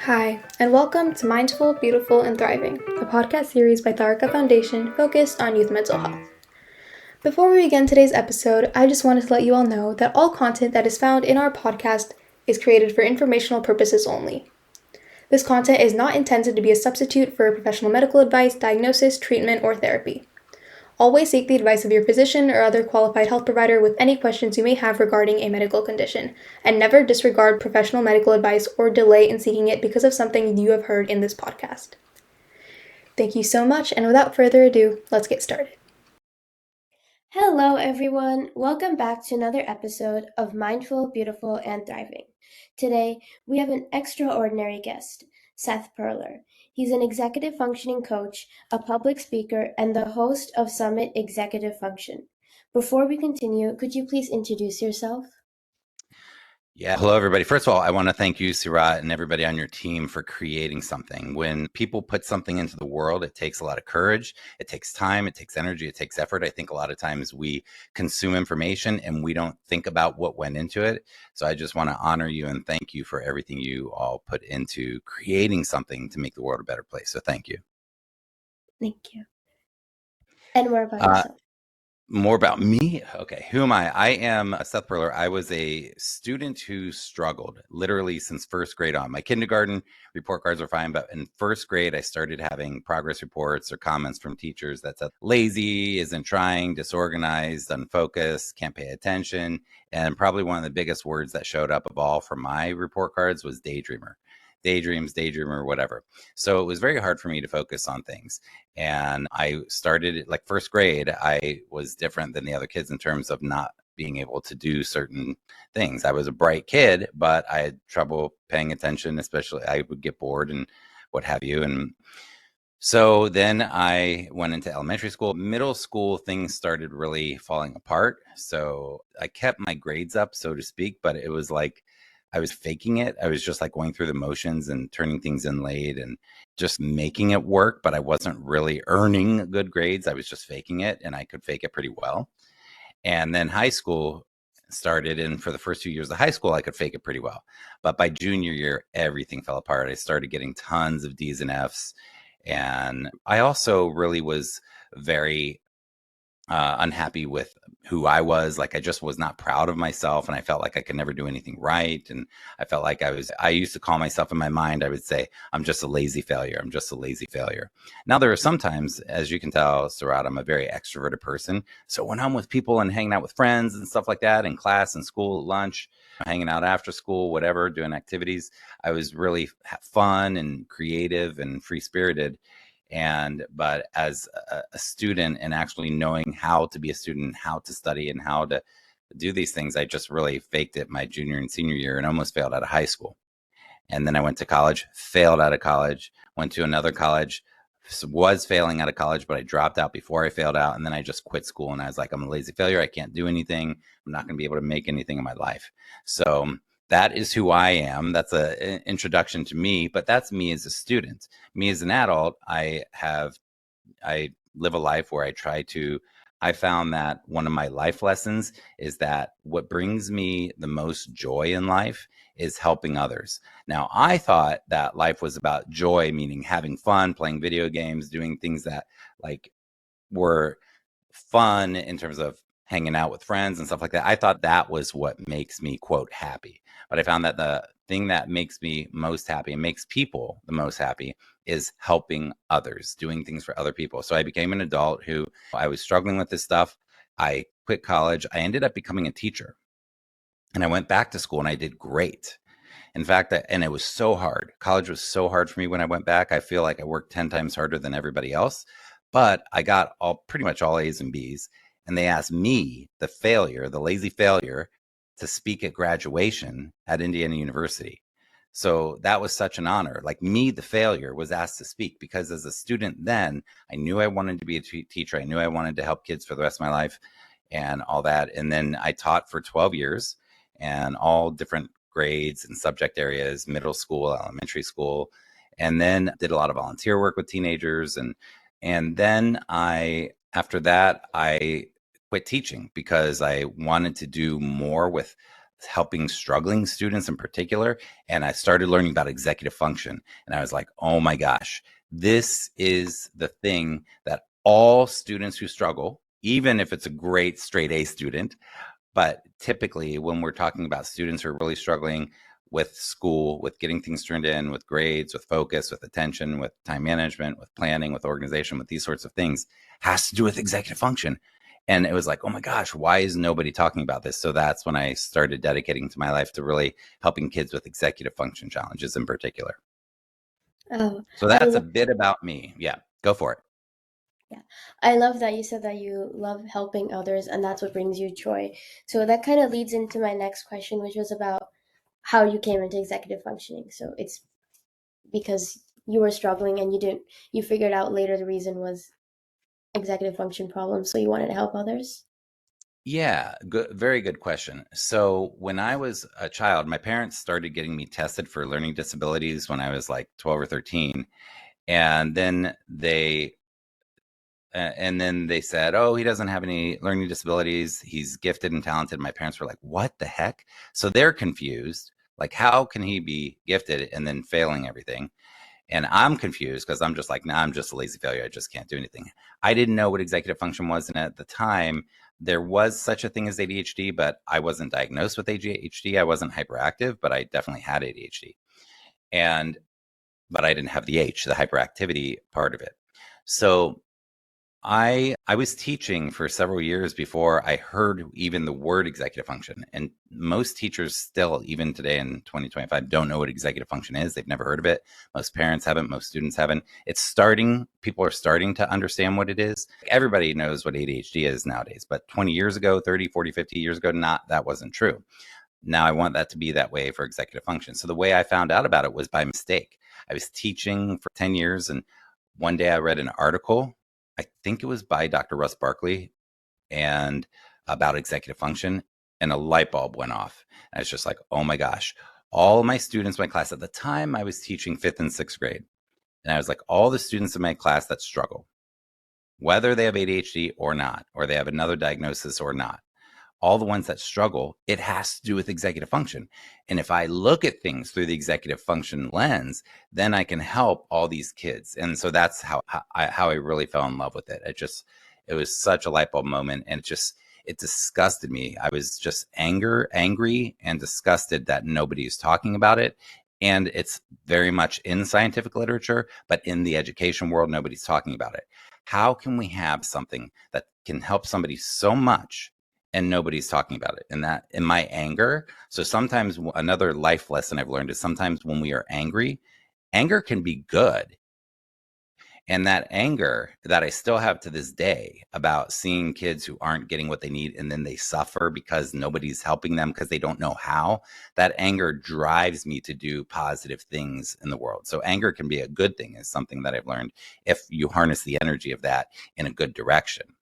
Hi, and welcome to Mindful, Beautiful, and Thriving, a podcast series by Tharaka Foundation focused on youth mental health. Before we begin today's episode, I just wanted to let you all know that all content that is found in our podcast is created for informational purposes only. This content is not intended to be a substitute for professional medical advice, diagnosis, treatment, or therapy. Always seek the advice of your physician or other qualified health provider with any questions you may have regarding a medical condition, and never disregard professional medical advice or delay in seeking it because of something you have heard in this podcast. Thank you so much, and without further ado, let's get started. Hello, everyone. Welcome back to another episode of Mindful, Beautiful, and Thriving. Today, we have an extraordinary guest, Seth Perler. He's an executive functioning coach, a public speaker, and the host of Summit Executive Function. Before we continue, could you please introduce yourself? Yeah. Hello, everybody. First of all, I want to thank you, Seerat, and everybody on your team for creating something. When people put something into the world, it takes a lot of courage. It takes time. It takes energy. It takes effort. I think a lot of times we consume information and we don't think about what went into it. So I just want to honor you and thank you for everything you all put into creating something to make the world a better place. So thank you. Thank you. And more about yourself. More about me. Okay. Who am I? I am Seth Perler. I was a student who struggled literally since first grade on. My kindergarten report cards were fine, but in first grade, I started having progress reports or comments from teachers that said lazy, isn't trying, disorganized, unfocused, can't pay attention. And probably one of the biggest words that showed up of all from my report cards was daydreamer. Daydreamer, whatever. So it was very hard for me to focus on things. And I started like first grade, I was different than the other kids in terms of not being able to do certain things. I was a bright kid, but I had trouble paying attention, especially I would get bored and what have you. And so then I went into elementary school. Middle school, things started really falling apart. So I kept my grades up, so to speak, but it was like I was faking it. I was just like going through the motions and turning things in late and just making it work, but I wasn't really earning good grades. I was just faking it, and I could fake it pretty well. And then high school started, and for the first 2 years of high school, I could fake it pretty well. But by junior year, everything fell apart. I started getting tons of D's and F's. And I also really was very unhappy with who I was. Like I just was not proud of myself, and I felt like I could never do anything right. And I felt like I used to call myself in my mind, I would say, I'm just a lazy failure. I'm just a lazy failure. Now, there are sometimes, as you can tell, Seerat, I'm a very extroverted person. So when I'm with people and hanging out with friends and stuff like that in class and school, lunch, hanging out after school, whatever, doing activities, I was really fun and creative and free spirited. But as a student and actually knowing how to be a student, how to study and how to do these things, I just really faked it my junior and senior year and almost failed out of high school. And then I went to college, failed out of college, went to another college, was failing out of college, but I dropped out before I failed out. And then I just quit school and I was like, I'm a lazy failure. I can't do anything. I'm not going to be able to make anything in my life. So that is who I am. That's an introduction to me, but that's me as a student. Me as an adult, I live a life where I found that one of my life lessons is that what brings me the most joy in life is helping others. Now, I thought that life was about joy, meaning having fun, playing video games, doing things that like were fun in terms of hanging out with friends and stuff like that. I thought that was what makes me, quote, happy. But I found that the thing that makes me most happy and makes people the most happy is helping others, doing things for other people. So I became an adult who I was struggling with this stuff. I quit college. I ended up becoming a teacher. And I went back to school and I did great. In fact, and it was so hard. College was so hard for me when I went back. I feel like I worked 10 times harder than everybody else, but I got pretty much all A's and B's. And they asked me, the failure, the lazy failure, to speak at graduation at Indiana University. So that was such an honor. Like me, the failure, was asked to speak because as a student then, I knew I wanted to be a teacher. I knew I wanted to help kids for the rest of my life and all that. And then I taught for 12 years and all different grades and subject areas, middle school, elementary school, and then did a lot of volunteer work with teenagers. And then after that, I quit teaching because I wanted to do more with helping struggling students in particular. And I started learning about executive function. And I was like, oh my gosh, this is the thing that all students who struggle, even if it's a great straight A student, but typically when we're talking about students who are really struggling with school, with getting things turned in, with grades, with focus, with attention, with time management, with planning, with organization, with these sorts of things, has to do with executive function. And it was like, oh my gosh, why is nobody talking about this? So that's when I started dedicating to my life to really helping kids with executive function challenges in particular. Oh, So I that's a love, bit about me. Yeah, go for it. yeah. I love that you said that you love helping others and that's what brings you joy. So that kind of leads into my next question, which was about how you came into executive functioning. So it's because you were struggling and you figured out later the reason was executive function problems, so you wanted to help others. Yeah, good, very good question. So when I was a child, my parents started getting me tested for learning disabilities when I was like 12 or 13. And then they said, "Oh, he doesn't have any learning disabilities. He's gifted and talented." My parents were like, "What the heck?" So they're confused. Like, how can he be gifted and then failing everything? And I'm confused because I'm just like, nah, I'm just a lazy failure. I just can't do anything. I didn't know what executive function was. And at the time, there was such a thing as ADHD, but I wasn't diagnosed with ADHD. I wasn't hyperactive, but I definitely had ADHD. And, but I didn't have the the hyperactivity part of it. So I was teaching for several years before I heard even the word executive function. And most teachers still, even today in 2025, don't know what executive function is. They've never heard of it. Most parents haven't, most students haven't. It's starting, people are starting to understand what it is. Everybody knows what ADHD is nowadays, but 20 years ago, 30, 40, 50 years ago, that wasn't true. Now I want that to be that way for executive function. So the way I found out about it was by mistake. I was teaching for 10 years and one day I read an article, I think it was by Dr. Russ Barkley, and about executive function, and a light bulb went off. And I was just like, oh my gosh. All my students in my class at the time, I was teaching fifth and sixth grade. And I was like, all the students in my class that struggle, whether they have ADHD or not, or they have another diagnosis or not, all the ones that struggle, it has to do with executive function. And if I look at things through the executive function lens, then I can help all these kids. And so that's how I really fell in love with it. It was such a light bulb moment. And it disgusted me. I was just angry and disgusted that nobody is talking about it. And it's very much in scientific literature, but in the education world, nobody's talking about it. How can we have something that can help somebody so much and nobody's talking about it? And that in my anger, so sometimes another life lesson I've learned is sometimes when we are angry, anger can be good. And that anger that I still have to this day about seeing kids who aren't getting what they need and then they suffer because nobody's helping them because they don't know how, that anger drives me to do positive things in the world. So anger can be a good thing, is something that I've learned if you harness the energy of that in a good direction.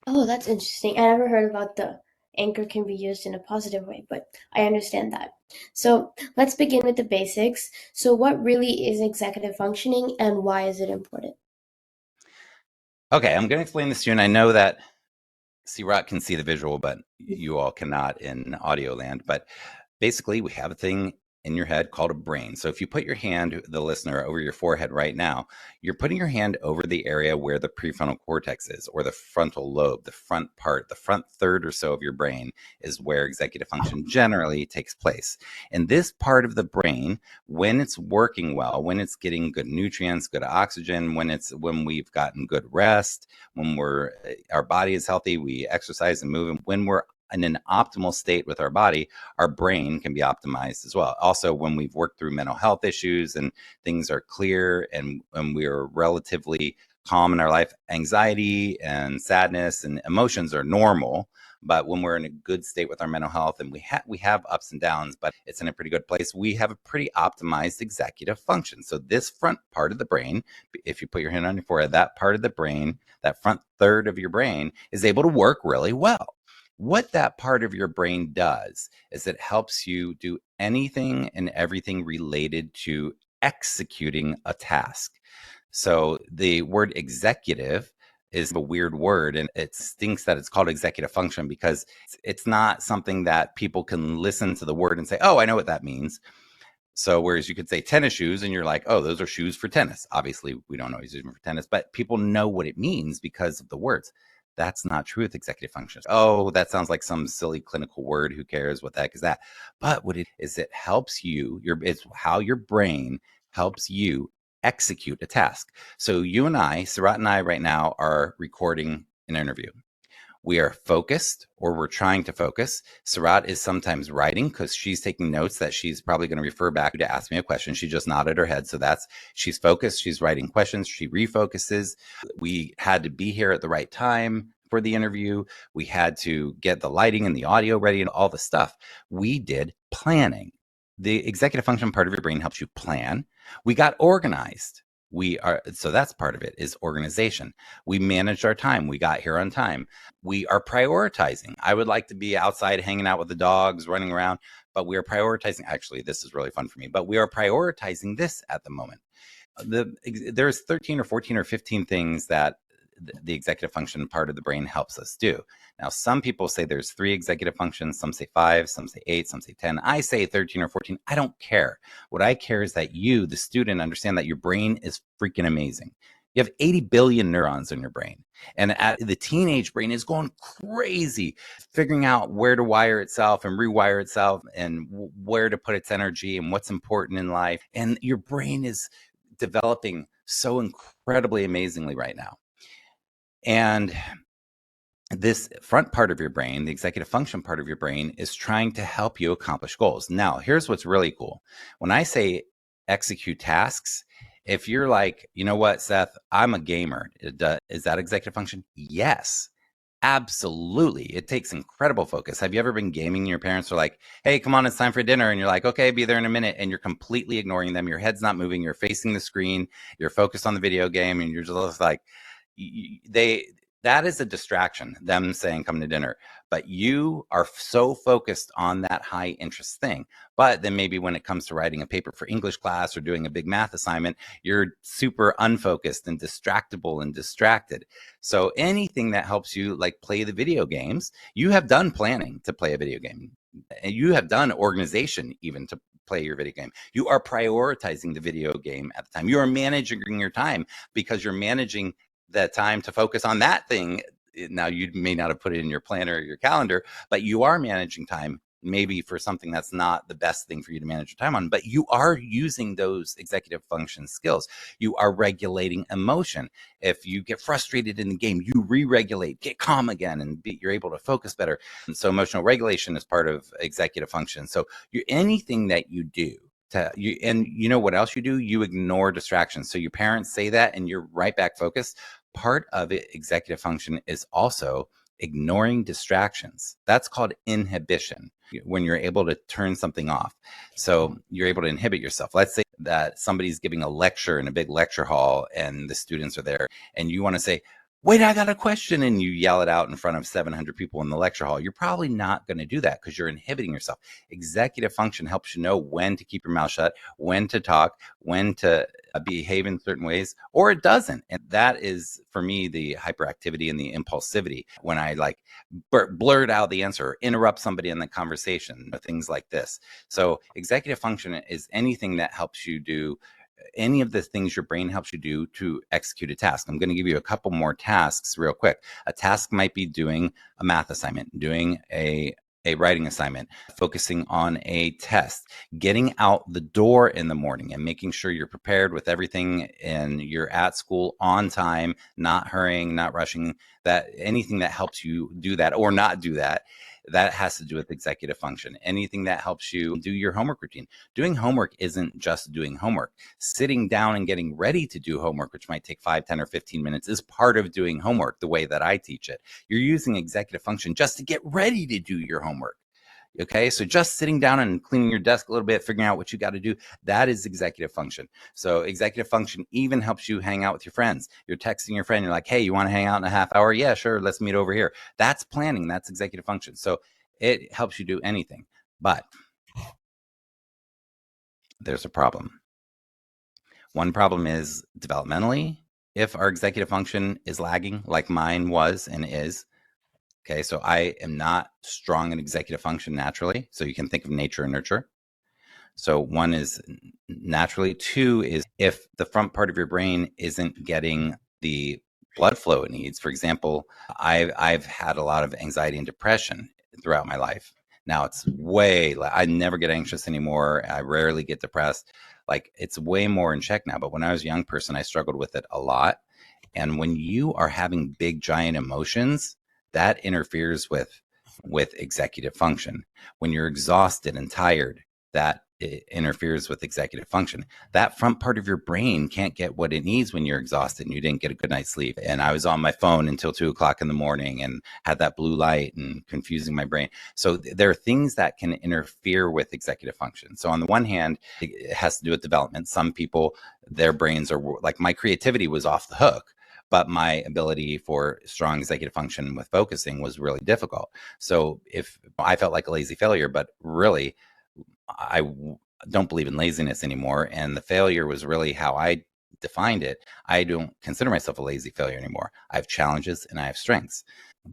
Oh, that's interesting. I never heard about the anchor can be used in a positive way, but I understand that. So let's begin with the basics. So, what really is executive functioning and why is it important? Okay, I'm going to explain this to you. And I know that Seerat can see the visual, but you all cannot in audio land. But basically, we have a thing in your head called a brain. So if you put your hand, the listener, over your forehead right now, you're putting your hand over the area where the prefrontal cortex is, or the frontal lobe, the front part, the front third or so of your brain is where executive function generally takes place. And this part of the brain, when it's working well, when it's getting good nutrients, good oxygen, when we've gotten good rest, when our body is healthy, we exercise and move, and when we're in an optimal state with our body, our brain can be optimized as well. Also, when we've worked through mental health issues and things are clear and we are relatively calm in our life, anxiety and sadness and emotions are normal. But when we're in a good state with our mental health, and we have ups and downs, but it's in a pretty good place, we have a pretty optimized executive function. So this front part of the brain, if you put your hand on your forehead, that part of the brain, that front third of your brain, is able to work really well. What that part of your brain does is it helps you do anything and everything related to executing a task. So the word executive is a weird word, and it stinks that it's called executive function because it's not something that people can listen to the word and say, oh, I know what that means. So whereas you could say tennis shoes and you're like, oh, those are shoes for tennis. Obviously, we don't always use them for tennis, but people know what it means because of the words. That's not true with executive functions. Oh, that sounds like some silly clinical word. Who cares? What the heck is that? But what it is, it helps you, it's how your brain helps you execute a task. So you and I, Seerat and I right now are recording an interview. We are focused, or we're trying to focus. Seerat is sometimes writing because she's taking notes that she's probably going to refer back to ask me a question. She just nodded her head. So she's focused. She's writing questions. She refocuses. We had to be here at the right time for the interview. We had to get the lighting and the audio ready and all the stuff. We did planning. The executive function part of your brain helps you plan. We got organized. So that's part of it, is organization. We managed our time. We got here on time. We are prioritizing. I would like to be outside hanging out with the dogs, running around, but we are prioritizing. Actually, this is really fun for me, but we are prioritizing this at the moment. There's 13 or 14 or 15 things that the executive function part of the brain helps us do. Now, some people say there's 3 executive functions, some say 5, some say 8, some say 10. I say 13 or 14. I don't care. What I care is that you, the student, understand that your brain is freaking amazing. You have 80 billion neurons in your brain. And the teenage brain is going crazy, figuring out where to wire itself and rewire itself and where to put its energy and what's important in life. And your brain is developing so incredibly amazingly right now. And this front part of your brain, the executive function part of your brain, is trying to help you accomplish goals. Now, here's what's really cool. When I say execute tasks, if you're like, you know what, Seth, I'm a gamer. Is that executive function? Yes, absolutely. It takes incredible focus. Have you ever been gaming and your parents are like, hey, come on, it's time for dinner. And you're like, okay, be there in a minute. And you're completely ignoring them. Your head's not moving. You're facing the screen. You're focused on the video game. And you're just like, that is a distraction, them saying come to dinner, but you are so focused on that high interest thing. But then maybe when it comes to writing a paper for English class or doing a big math assignment, you're super unfocused and distractible and distracted. So anything that helps you like play the video games, you have done planning to play a video game, and you have done organization even to play your video game. You are prioritizing the video game at the time. You are managing your time because you're managing the time to focus on that thing. Now, you may not have put it in your planner or your calendar, but you are managing time maybe for something that's not the best thing for you to manage your time on, but you are using those executive function skills. You are regulating emotion. If you get frustrated in the game, you re-regulate, get calm again, and you're able to focus better. And so emotional regulation is part of executive function. So anything that you do, and you know what else you do? You ignore distractions. So your parents say that and you're right back focused. Part of it, executive function, is also ignoring distractions. That's called inhibition, when you're able to turn something off. So you're able to inhibit yourself. Let's say that somebody's giving a lecture in a big lecture hall and the students are there and you want to say, wait, I got a question, and you yell it out in front of 700 people in the lecture hall. You're probably not going to do that because you're inhibiting yourself. Executive function helps you know when to keep your mouth shut, when to talk, when to behave in certain ways, or it doesn't. And that is, for me, the hyperactivity and the impulsivity when I like blurt out the answer or interrupt somebody in the conversation, or things like this. So executive function is anything that helps you do any of the things your brain helps you do to execute a task. I'm going to give you a couple more tasks real quick. A task might be doing a math assignment, doing a writing assignment, focusing on a test, getting out the door in the morning and making sure you're prepared with everything and you're at school on time, not hurrying, not rushing. That anything that helps you do that or not do that, that has to do with executive function. Anything that helps you do your homework routine. Doing homework isn't just doing homework. Sitting down and getting ready to do homework, which might take 5, 10, or 15 minutes, is part of doing homework the way that I teach it. You're using executive function just to get ready to do your homework. Okay, so just sitting down and cleaning your desk a little bit, figuring out what you got to do, that is executive function. So executive function even helps you hang out with your friends. You're texting your friend, you're like, hey, you want to hang out in a half hour? Yeah, sure, let's meet over here. That's planning, that's executive function. So it helps you do anything. But there's a problem. One problem is developmentally, if our executive function is lagging, like mine was and is, okay, so I am not strong in executive function naturally. So you can think of nature and nurture. So one is naturally. Two is if the front part of your brain isn't getting the blood flow it needs. For example, I've had a lot of anxiety and depression throughout my life. Now it's I never get anxious anymore. I rarely get depressed. Like it's way more in check now. But when I was a young person, I struggled with it a lot. And when you are having big, giant emotions, that interferes with executive function. When you're exhausted and tired, that interferes with executive function. That front part of your brain can't get what it needs when you're exhausted and you didn't get a good night's sleep. And I was on my phone until 2 o'clock in the morning and had that blue light and confusing my brain. So there are things that can interfere with executive function. So on the one hand, it has to do with development. Some people, their brains are like, my creativity was off the hook, but my ability for strong executive function with focusing was really difficult. So if I felt like a lazy failure, but really I don't believe in laziness anymore. And the failure was really how I defined it. I don't consider myself a lazy failure anymore. I have challenges and I have strengths.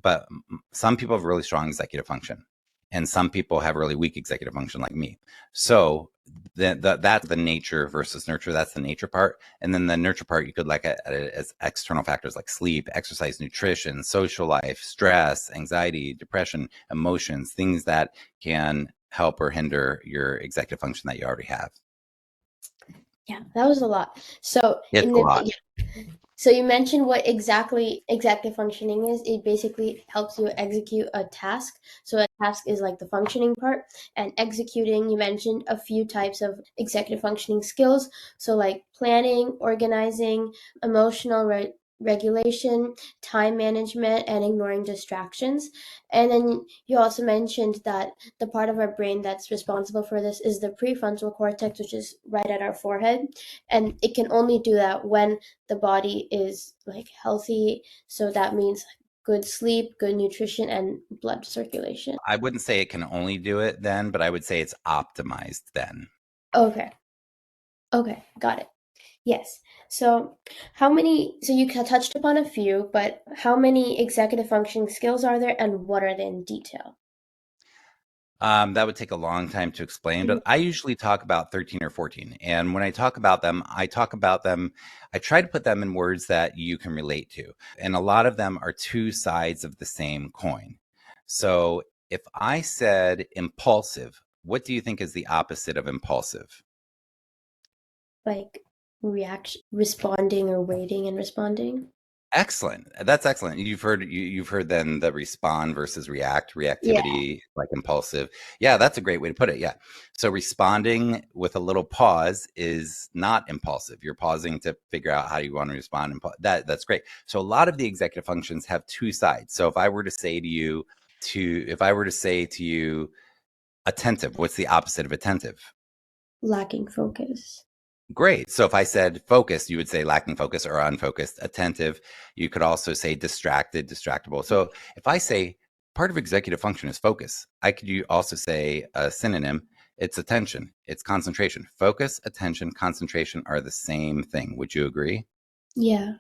But some people have really strong executive function, and some people have really weak executive function, like me. So that's the nature versus nurture. That's the nature part. And then the nurture part, you could look at it as external factors like sleep, exercise, nutrition, social life, stress, anxiety, depression, emotions, things that can help or hinder your executive function that you already have. Yeah, that was a lot. So It's a lot. So you mentioned what exactly executive functioning is. It basically helps you execute a task. So a task is like the functioning part, and executing, you mentioned a few types of executive functioning skills. So like planning, organizing, emotional regulation, time management, and ignoring distractions. And then you also mentioned that the part of our brain that's responsible for this is the prefrontal cortex, which is right at our forehead. And it can only do that when the body is like healthy. So that means good sleep, good nutrition, and blood circulation. I wouldn't say it can only do it then, but I would say it's optimized then. Okay. Okay. Got it. Yes. So, so you touched upon a few, but how many executive functioning skills are there and what are they in detail? That would take a long time to explain, but I usually talk about 13 or 14. And when I talk about them, I try to put them in words that you can relate to. And a lot of them are two sides of the same coin. So if I said impulsive, what do you think is the opposite of impulsive? Like reaction, responding or waiting and responding? Excellent. That's excellent. You've heard then the respond versus react, Yeah. reactivity, like impulsive. Yeah, that's a great way to put it. Yeah. So responding with a little pause is not impulsive. You're pausing to figure out how you want to respond, and that's great. So a lot of the executive functions have two sides. So if I were to say to you attentive, what's the opposite of attentive? Lacking focus. Great. So if I said focused, you would say lacking focus or unfocused. Attentive, you could also say distracted, distractible. So if I say part of executive function is focus, I could also say a synonym. It's attention, it's concentration. Focus, attention, concentration are the same thing. Would you agree? Yeah.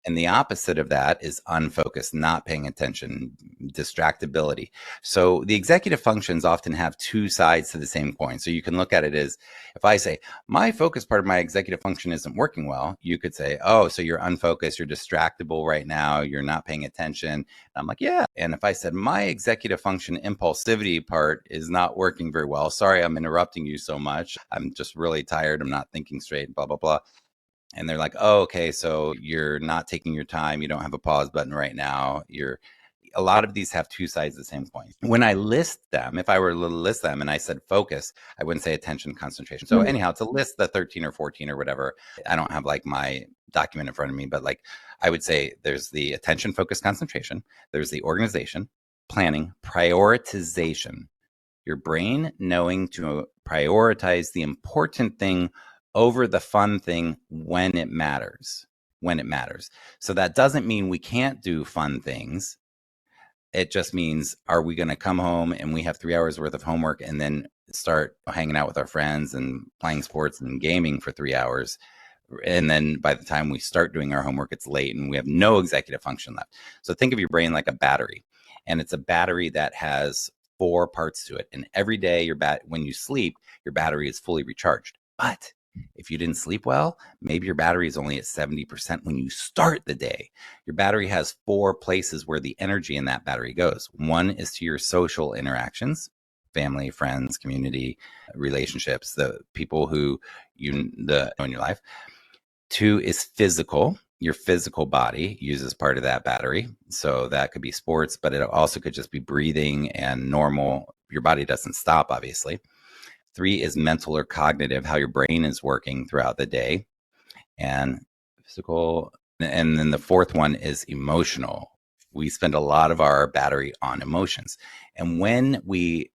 And the opposite of that is unfocused, not paying attention, distractibility. So the executive functions often have two sides to the same coin. So you can look at it as, if I say, my focus part of my executive function isn't working well, you could say, oh, so you're unfocused, you're distractible right now, you're not paying attention. And I'm like, yeah. And if I said, my executive function impulsivity part is not working very well, sorry, I'm interrupting you so much. I'm just really tired. I'm not thinking straight, blah, blah, blah. And they're like, oh, okay, so you're not taking your time. You don't have a pause button right now. A lot of these have two sides of the same coin. When I list them, if I were to list them and I said focus, I wouldn't say attention, concentration. So anyhow, to list the 13 or 14 or whatever, I don't have like my document in front of me, but like I would say there's the attention, focus, concentration. There's the organization, planning, prioritization. Your brain knowing to prioritize the important thing over the fun thing when it matters. When it matters. So that doesn't mean we can't do fun things. It just means, are we going to come home and we have 3 hours worth of homework and then start hanging out with our friends and playing sports and gaming for 3 hours And then by the time we start doing our homework, it's late and we have no executive function left. So think of your brain like a battery, and it's a battery that has 4 parts to it. And every day when you sleep, your battery is fully recharged. But if you didn't sleep well, maybe your battery is only at 70% when you start the day. Your battery has 4 places where the energy in that battery goes. One is to your social interactions, family, friends, community, relationships, the people who you know in your life. 2 is physical. Your physical body uses part of that battery. So that could be sports, but it also could just be breathing and normal. Your body doesn't stop, obviously. 3 is mental or cognitive, how your brain is working throughout the day. And physical. And then the 4th one is emotional. We spend a lot of our battery on emotions. And when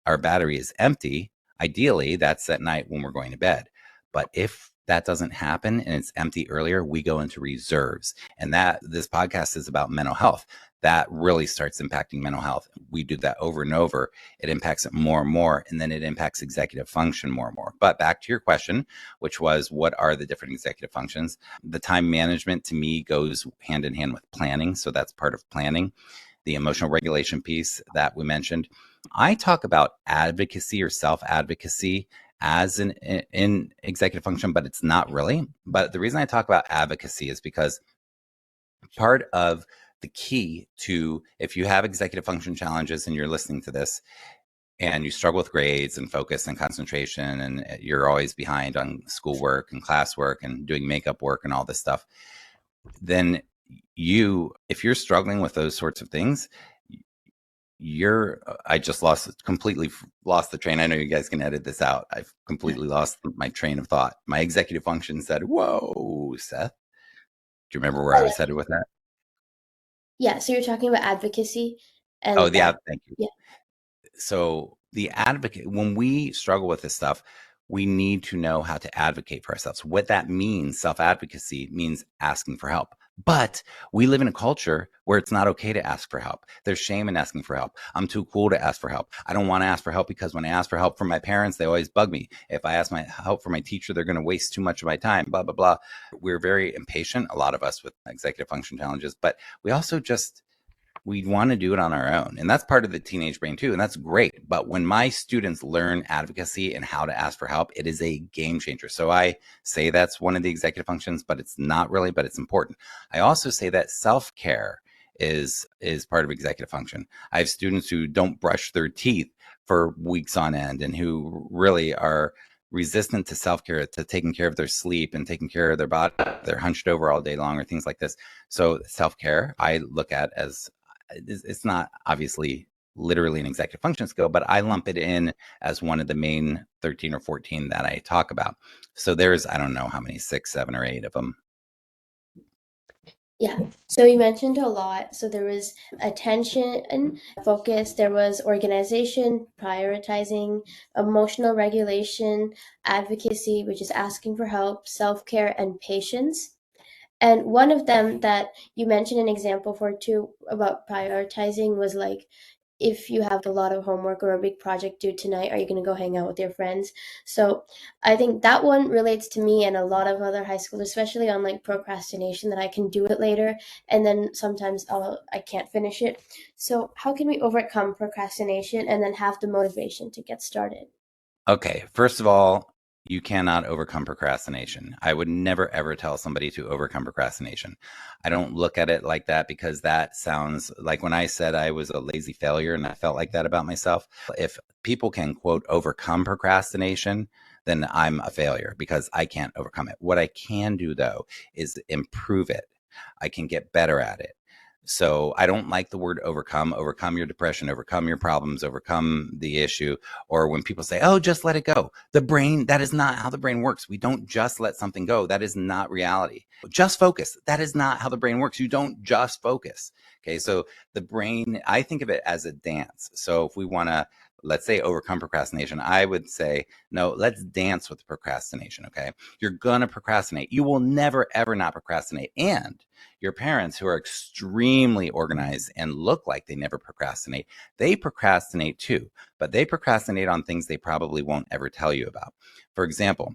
our battery is empty, ideally that's at night when we're going to bed. But if that doesn't happen and it's empty earlier, we go into reserves. And this podcast is about mental health. That really starts impacting mental health. We do that over and over. It impacts it more and more, and then it impacts executive function more and more. But back to your question, which was, what are the different executive functions? The time management to me goes hand in hand with planning. So that's part of planning. The emotional regulation piece that we mentioned. I talk about advocacy or self-advocacy as in executive function, but it's not really. But the reason I talk about advocacy is because part of the key to, if you have executive function challenges and you're listening to this and you struggle with grades and focus and concentration, and you're always behind on schoolwork and classwork and doing makeup work and all this stuff, then if you're struggling with those sorts of things, I just completely lost the train. I know you guys can edit this out. I've completely lost my train of thought. My executive function said, whoa, Seth. Do you remember where I was headed with that? Yeah, so you're talking about advocacy Oh, and yeah, thank you. yeah. So the advocate, when we struggle with this stuff, we need to know how to advocate for ourselves. What that means, self-advocacy, means asking for help. But we live in a culture where it's not okay to ask for help. There's shame in asking for help. I'm too cool to ask for help. I don't want to ask for help because when I ask for help from my parents, they always bug me. If I ask my help from my teacher, they're going to waste too much of my time, blah, blah, blah. We're very impatient, a lot of us with executive function challenges, but we also we want to do it on our own. And that's part of the teenage brain too. And that's great. But when my students learn advocacy and how to ask for help, it is a game changer. So I say that's one of the executive functions, but it's not really, but it's important. I also say that self-care is part of executive function. I have students who don't brush their teeth for weeks on end and who really are resistant to self-care, to taking care of their sleep and taking care of their body. They're hunched over all day long or things like this. So self-care, I look at as, it's not obviously literally an executive function skill, but I lump it in as one of the main 13 or 14 that I talk about. So there's, I don't know how many, 6, 7, or 8 of them. Yeah. So you mentioned a lot. So there was attention and focus, there was organization, prioritizing, emotional regulation, advocacy, which is asking for help, self-care, and patience. And one of them that you mentioned an example for too about prioritizing was like, if you have a lot of homework or a big project due tonight, are you going to go hang out with your friends? So I think that one relates to me and a lot of other high schoolers, especially on like procrastination, that I can do it later and then sometimes I can't finish it. So how can we overcome procrastination and then have the motivation to get started? Okay, first of all, you cannot overcome procrastination. I would never ever tell somebody to overcome procrastination. I don't look at it like that, because that sounds like when I said I was a lazy failure and I felt like that about myself. If people can, quote, overcome procrastination, then I'm a failure because I can't overcome it. What I can do, though, is improve it. I can get better at it. So I don't like the word overcome your depression, overcome your problems, overcome the issue. Or when people say, oh, just let it go. The brain, that is not how the brain works. We don't just let something go. That is not reality. Just focus. That is not how the brain works. You don't just focus. Okay. So the brain, I think of it as a dance. So if we want to, let's say, overcome procrastination, I would say, no, let's dance with procrastination. Okay. You're going to procrastinate. You will never, ever not procrastinate. And your parents, who are extremely organized and look like they never procrastinate, they procrastinate too, but they procrastinate on things they probably won't ever tell you about. For example,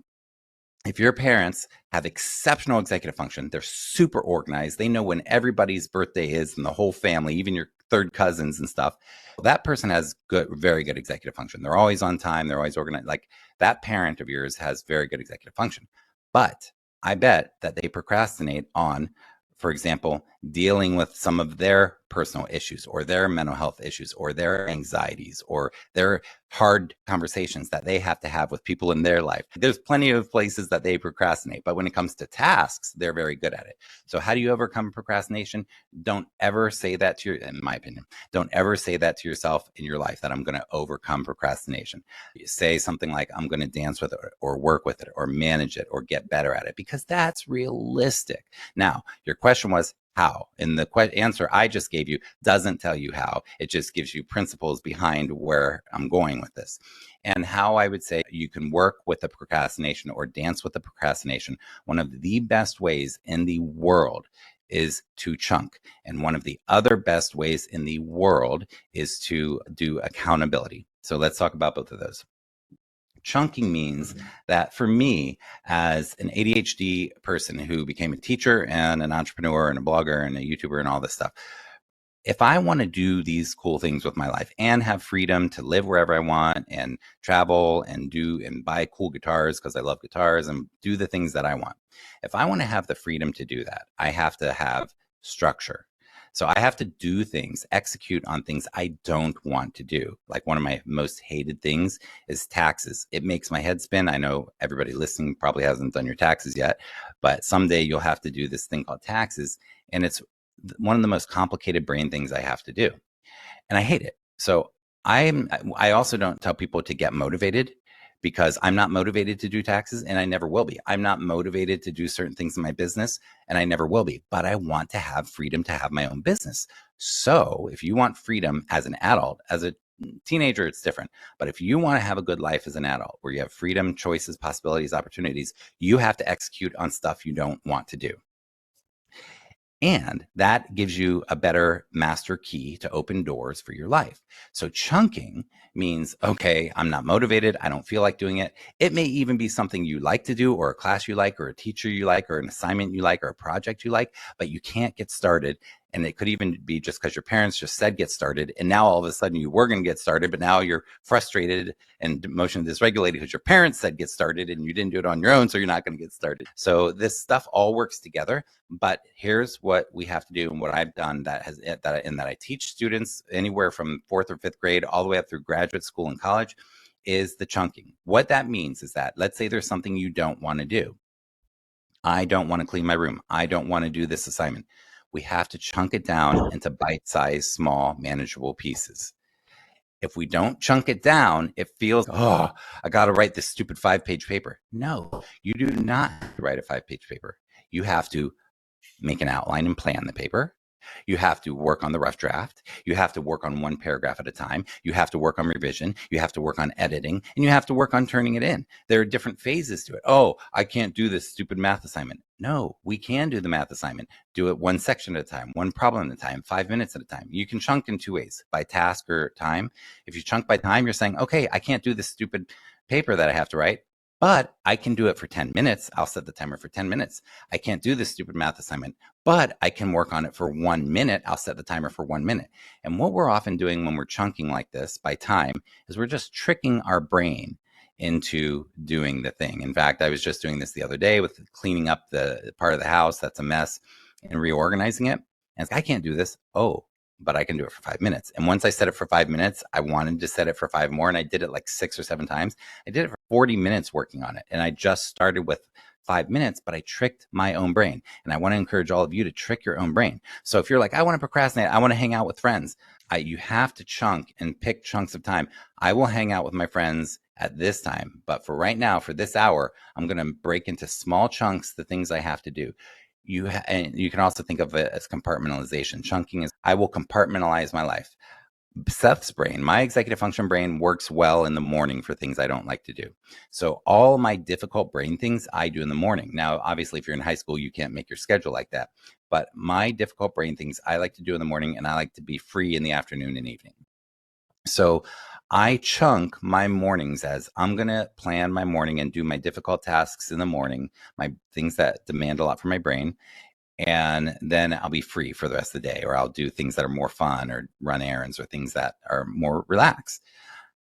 if your parents have exceptional executive function, they're super organized, they know when everybody's birthday is and the whole family, even your third cousins and stuff, that person has very good executive function. They're always on time, they're always organized. Like, that parent of yours has very good executive function. But I bet that they procrastinate on, for example, dealing with some of their personal issues or their mental health issues or their anxieties or their hard conversations that they have to have with people in their life. There's plenty of places that they procrastinate, but when it comes to tasks, they're very good at it. So how do you overcome procrastination? Don't ever say that to in my opinion, don't ever say that to yourself in your life, that I'm going to overcome procrastination. You say something like, I'm going to dance with it or work with it or manage it or get better at it, because that's realistic. Now, your question was, how? And the answer I just gave you doesn't tell you how. It just gives you principles behind where I'm going with this. And how I would say you can work with the procrastination or dance with the procrastination. One of the best ways in the world is to chunk. And one of the other best ways in the world is to do accountability. So let's talk about both of those. Chunking means that for me, as an ADHD person who became a teacher and an entrepreneur and a blogger and a YouTuber and all this stuff, if I want to do these cool things with my life and have freedom to live wherever I want and travel and do and buy cool guitars because I love guitars and do the things that I want, if I want to have the freedom to do that, I have to have structure. So I have to do things, execute on things I don't want to do. Like, one of my most hated things is taxes. It makes my head spin. I know everybody listening probably hasn't done your taxes yet, but someday you'll have to do this thing called taxes. And it's one of the most complicated brain things I have to do. And I hate it. So I also don't tell people to get motivated, because I'm not motivated to do taxes and I never will be. I'm not motivated to do certain things in my business and I never will be, but I want to have freedom to have my own business. So if you want freedom as an adult, as a teenager, it's different. But if you want to have a good life as an adult where you have freedom, choices, possibilities, opportunities, you have to execute on stuff you don't want to do. And that gives you a better master key to open doors for your life. So chunking means, okay, I'm not motivated. I don't feel like doing it. It may even be something you like to do, or a class you like, or a teacher you like, or an assignment you like, or a project you like, but you can't get started. And it could even be just because your parents just said get started. And now all of a sudden you were going to get started, but now you're frustrated and emotionally dysregulated because your parents said get started and you didn't do it on your own. So you're not going to get started. So this stuff all works together. But here's what we have to do, and what I've done that I teach students anywhere from 4th or 5th grade all the way up through graduate school and college, is the chunking. What that means is that, let's say there's something you don't want to do. I don't want to clean my room. I don't want to do this assignment. We have to chunk it down into bite-sized, small, manageable pieces. If we don't chunk it down, it feels, oh, I got to write this stupid 5-page paper. No, you do not write a 5-page paper. You have to make an outline and plan the paper. You have to work on the rough draft. You have to work on one paragraph at a time. You have to work on revision. You have to work on editing, and you have to work on turning it in. There are different phases to it. Oh, I can't do this stupid math assignment. No, we can do the math assignment. Do it one section at a time, one problem at a time, 5 minutes at a time. You can chunk in 2 ways, by task or time. If you chunk by time, you're saying, okay, I can't do this stupid paper that I have to write, but I can do it for 10 minutes. I'll set the timer for 10 minutes. I can't do this stupid math assignment, but I can work on it for 1 minute. I'll set the timer for 1 minute. And what we're often doing when we're chunking like this by time is we're just tricking our brain into doing the thing. In fact, I was just doing this the other day with cleaning up the part of the house that's a mess and reorganizing it. And I can't do this. Oh, but I can do it for 5 minutes. And once I set it for 5 minutes, I wanted to set it for 5 more. And I did it like 6 or 7 times. I did it for 40 minutes working on it. And I just started with 5 minutes, but I tricked my own brain. And I want to encourage all of you to trick your own brain. So if you're like, I want to procrastinate, I want to hang out with friends, you have to chunk and pick chunks of time. I will hang out with my friends at this time, but for right now, for this hour, I'm going to break into small chunks the things I have to do. And you can also think of it as compartmentalization. Chunking is, I will compartmentalize my life. Seth's brain, my executive function brain, works well in the morning for things I don't like to do. So all my difficult brain things I do in the morning. Now, obviously, if you're in high school, you can't make your schedule like that. But my difficult brain things I like to do in the morning, and I like to be free in the afternoon and evening. So I chunk my mornings as I'm going to plan my morning and do my difficult tasks in the morning, my things that demand a lot from my brain. And then I'll be free for the rest of the day, or I'll do things that are more fun or run errands or things that are more relaxed.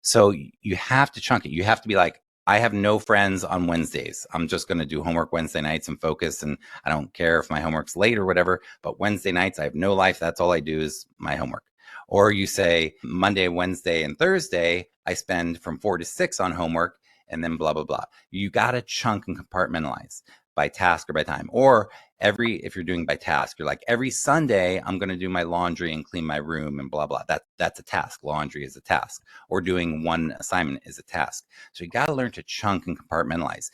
So you have to chunk it. You have to be like, I have no friends on Wednesdays. I'm just going to do homework Wednesday nights and focus. And I don't care if my homework's late or whatever, but Wednesday nights, I have no life. That's all I do is my homework. Or you say Monday, Wednesday, and Thursday, I spend from 4 to 6 on homework and then blah, blah, blah. You got to chunk and compartmentalize by task or by time. Or if you're doing by task, you're like, every Sunday, I'm going to do my laundry and clean my room and blah, blah. That's a task. Laundry is a task, or doing one assignment is a task. So you got to learn to chunk and compartmentalize.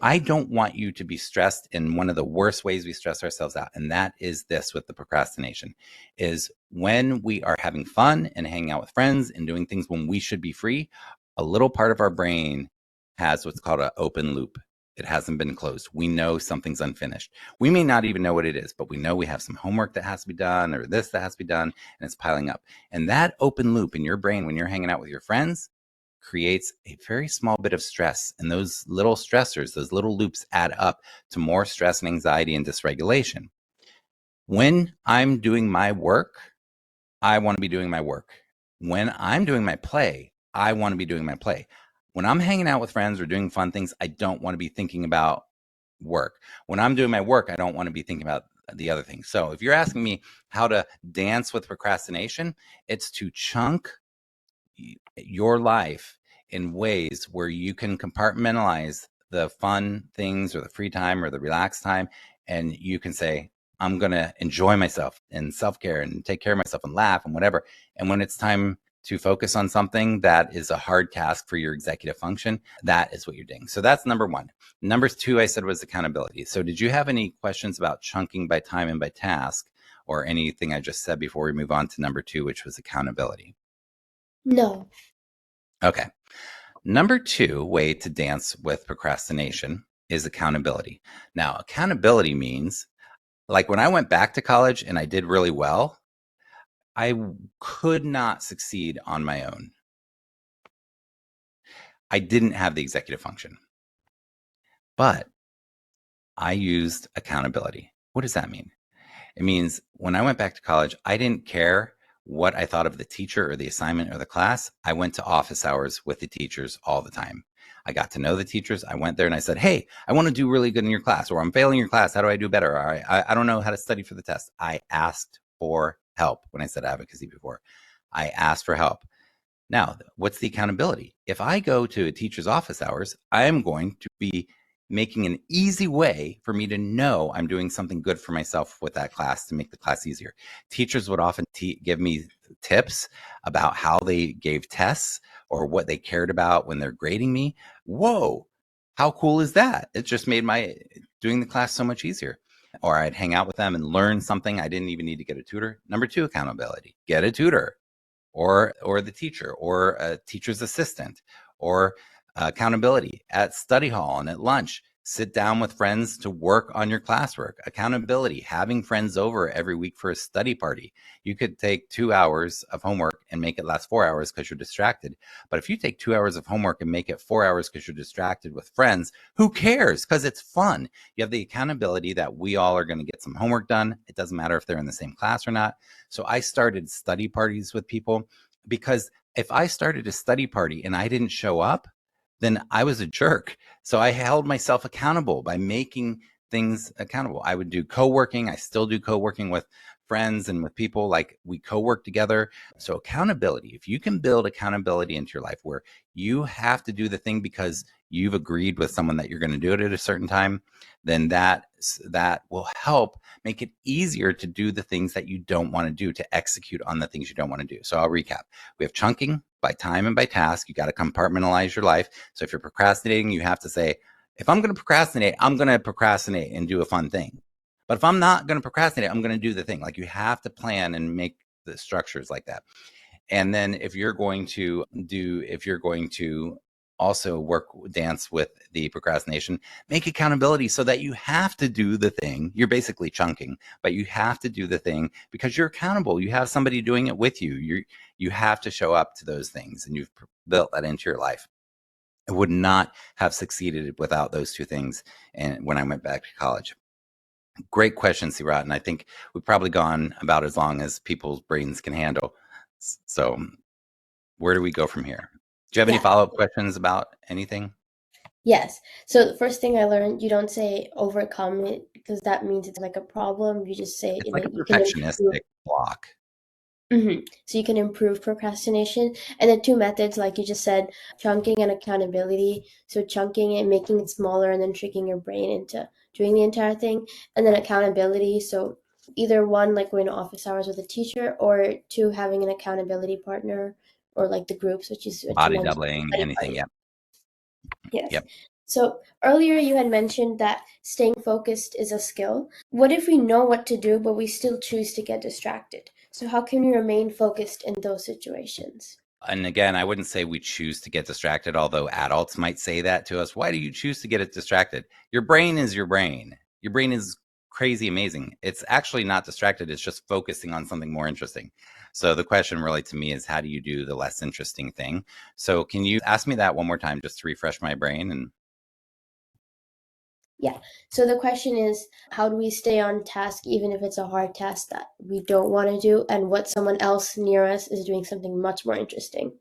I don't want you to be stressed in one of the worst ways we stress ourselves out. And that is this with the procrastination, is when we are having fun and hanging out with friends and doing things when we should be free, a little part of our brain has what's called an open loop. It hasn't been closed. We know something's unfinished. We may not even know what it is, but we know we have some homework that has to be done or this that has to be done, and it's piling up. And that open loop in your brain when you're hanging out with your friends creates a very small bit of stress. And those little stressors, those little loops add up to more stress and anxiety and dysregulation. When I'm doing my work, I want to be doing my work. When I'm doing my play, I want to be doing my play. When I'm hanging out with friends or doing fun things, I don't want to be thinking about work. When I'm doing my work, I don't want to be thinking about the other things. So if you're asking me how to dance with procrastination, it's to chunk your life in ways where you can compartmentalize the fun things or the free time or the relaxed time. And you can say, I'm going to enjoy myself and self-care and take care of myself and laugh and whatever. And when it's time to focus on something that is a hard task for your executive function, that is what you're doing. So that's number one. Number two, I said, was accountability. So did you have any questions about chunking by time and by task, or anything I just said before we move on to number two, which was accountability? No. Okay. Number two way to dance with procrastination is accountability. Now, accountability means, like when I went back to college and I did really well, I could not succeed on my own. I didn't have the executive function, but I used accountability. What does that mean? It means when I went back to college, I didn't care what I thought of the teacher or the assignment or the class. I went to office hours with the teachers all the time. I got to know the teachers. I went there and I said, hey, I want to do really good in your class, or I'm failing your class. How do I do better? Or I don't know how to study for the test. I asked for help. When I said advocacy before, I asked for help. Now, what's the accountability? If I go to a teacher's office hours, I'm going to be making an easy way for me to know I'm doing something good for myself with that class to make the class easier. Teachers would often give me tips about how they gave tests or what they cared about when they're grading me. Whoa, how cool is that? It just made my doing the class so much easier. Or I'd hang out with them and learn something. I didn't even need to get a tutor. Number two, accountability. Get a tutor, or the teacher, or a teacher's assistant, or accountability at study hall and at lunch. Sit down with friends to work on your classwork. Accountability, having friends over every week for a study party. You could take 2 hours of homework and make it last 4 hours because you're distracted. But if you take 2 hours of homework and make it 4 hours because you're distracted with friends, who cares? Because it's fun. You have the accountability that we all are going to get some homework done. It doesn't matter if they're in the same class or not. So I started study parties with people, because if I started a study party and I didn't show up, then I was a jerk. So I held myself accountable by making things accountable. I would do co-working. I still do co-working with friends and with people, like we co-work together. So accountability, if you can build accountability into your life where you have to do the thing because you've agreed with someone that you're going to do it at a certain time, then that will help make it easier to do the things that you don't want to do, to execute on the things you don't want to do. So I'll recap. We have chunking by time and by task. You got to compartmentalize your life. So if you're procrastinating, you have to say, if I'm going to procrastinate, I'm going to procrastinate and do a fun thing. But if I'm not going to procrastinate, I'm going to do the thing. Like, you have to plan and make the structures like that. And then if you're going to also dance with the procrastination. Make accountability so that you have to do the thing. You're basically chunking, but you have to do the thing because you're accountable. You have somebody doing it with you. You have to show up to those things, and you've built that into your life. I would not have succeeded without those two things. And when I went back to college. Great question, Seerat. And I think we've probably gone about as long as people's brains can handle. So where do we go from here? Do you have any follow-up questions about anything? Yes. So the first thing I learned, you don't say overcome it because that means it's like a problem. You just say It's like a you can improve. perfectionistic block. So you can improve procrastination. And the two methods, like you just said, chunking and accountability. So chunking it, making it smaller, and then tricking your brain into doing the entire thing. And then accountability. So either one, like going to office hours with a teacher, or two, having an accountability partner, or like the groups, which is what you Body mentioned. doubling, Study anything. buddy. Yep. Yes. Yep. So earlier you had mentioned that staying focused is a skill. What if we know what to do, but we still choose to get distracted? So how can we remain focused in those situations? And again, I wouldn't say we choose to get distracted, although adults might say that to us. Why do you choose to get it distracted? Your brain is your brain. Your brain is crazy amazing. It's actually not distracted. It's just focusing on something more interesting. So the question really to me is, how do you do the less interesting thing? So can you ask me that one more time just to refresh my brain? And Yeah. So the question is, how do we stay on task even if it's a hard task that we don't want to do, and what someone else near us is doing something much more interesting?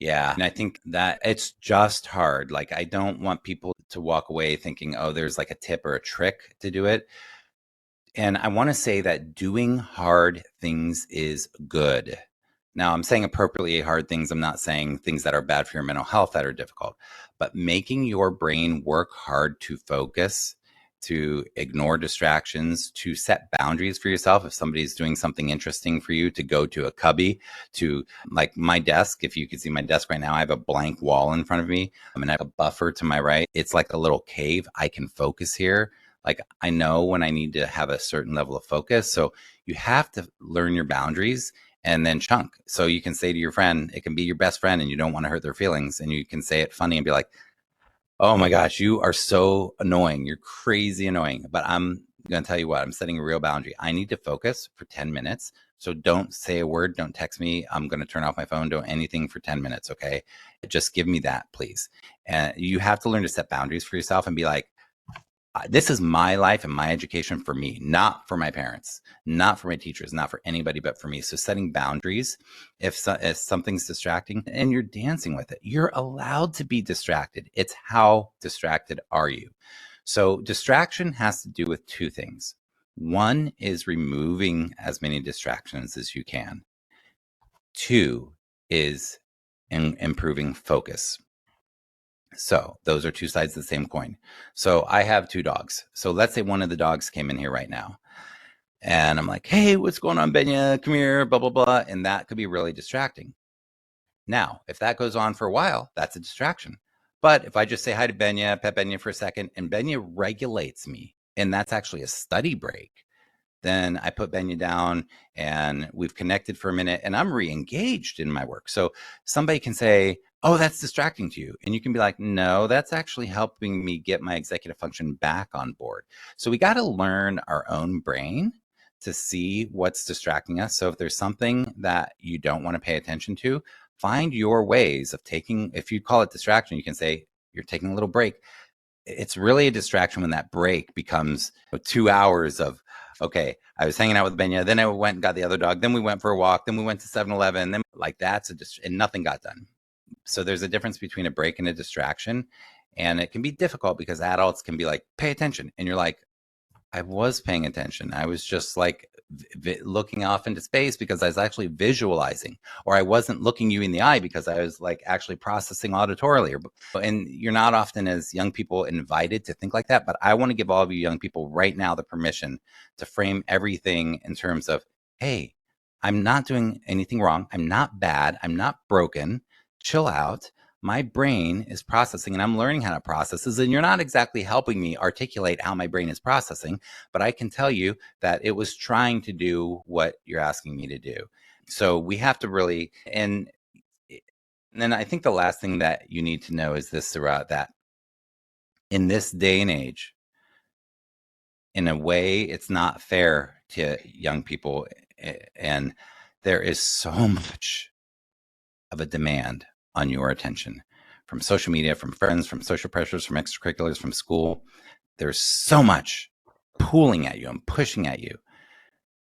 yeah, and I think that it's just hard. Like, I don't want people to walk away thinking, oh, there's like a tip or a trick to do it. And I want to say that doing hard things is good. Now, I'm saying appropriately hard things. I'm not saying things that are bad for your mental health that are difficult, but making your brain work hard to focus, to ignore distractions, to set boundaries for yourself. If somebody's doing something interesting for you, to go to a cubby, to like my desk. If you can see my desk right now, I have a blank wall in front of me. And I have a buffer to my right. It's like a little cave. I can focus here. Like, I know when I need to have a certain level of focus. So you have to learn your boundaries and then chunk. So you can say to your friend, it can be your best friend and you don't want to hurt their feelings. And you can say it funny and be like, oh my gosh, you are so annoying. You're crazy annoying. But I'm going to tell you what, I'm setting a real boundary. I need to focus for 10 minutes. So don't say a word. Don't text me. I'm going to turn off my phone. Don't anything for 10 minutes. Okay. Just give me that, please. And you have to learn to set boundaries for yourself and be like, this is my life and my education for me, not for my parents, not for my teachers, not for anybody but for me. So setting boundaries, if something's distracting and you're dancing with it, you're allowed to be distracted. It's how distracted are you? So distraction has to do with two things. One is removing as many distractions as you can. Two is improving focus. So those are two sides of the same coin. So I have two dogs. So let's say one of the dogs came in here right now. And I'm like, hey, what's going on, Benya? Come here, blah, blah, blah. And that could be really distracting. Now, if that goes on for a while, that's a distraction. But if I just say hi to Benya, pet Benya for a second, and Benya regulates me, and that's actually a study break, then I put Benya down and we've connected for a minute and I'm re-engaged in my work. So somebody can say, oh, that's distracting to you. And you can be like, no, that's actually helping me get my executive function back on board. So we got to learn our own brain to see what's distracting us. So if there's something that you don't want to pay attention to, find your ways of taking, if you call it distraction, you can say, you're taking a little break. It's really a distraction when that break becomes 2 hours of, okay, I was hanging out with Benya, then I went and got the other dog, then we went for a walk, then we went to 7-Eleven, then like that's and nothing got done. So there's a difference between a break and a distraction. And it can be difficult because adults can be like, pay attention. And you're like, I was paying attention. I was just like looking off into space because I was actually visualizing, or I wasn't looking you in the eye because I was like actually processing auditorily. And you're not often as young people invited to think like that. But I want to give all of you young people right now the permission to frame everything in terms of, hey, I'm not doing anything wrong. I'm not bad. I'm not broken. Chill out. My brain is processing and I'm learning how to process this. And you're not exactly helping me articulate how my brain is processing, but I can tell you that it was trying to do what you're asking me to do. So we have to really, and And then I think the last thing that you need to know is this, Seerat, that in this day and age, in a way, it's not fair to young people. And there is so much of a demand on your attention from social media, from friends, from social pressures, from extracurriculars, from school. There's so much pulling at you and pushing at you.